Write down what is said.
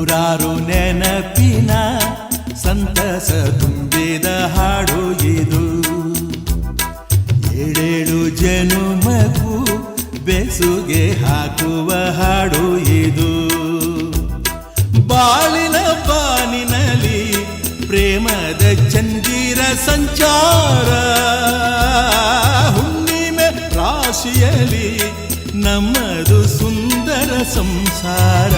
ನೂರಾರು ನೆನಪಿನ ಸಂತಸ ತುಂಬಿದ ಹಾಡು ಇದು. ಏಳೇಳು ಜನುಮಗೂ ಬೆಸುಗೆ ಹಾಕುವ ಹಾಡು ಇದು. ಬಾಳಿನ ಬಾನಿನಲ್ಲಿ ಪ್ರೇಮದ ಚಂದಿರ ಸಂಚಾರ, ಹುಣ್ಣಿಮೆ ರಾಶಿಯಲ್ಲಿ ನಮ್ಮದು ಸುಂದರ ಸಂಸಾರ.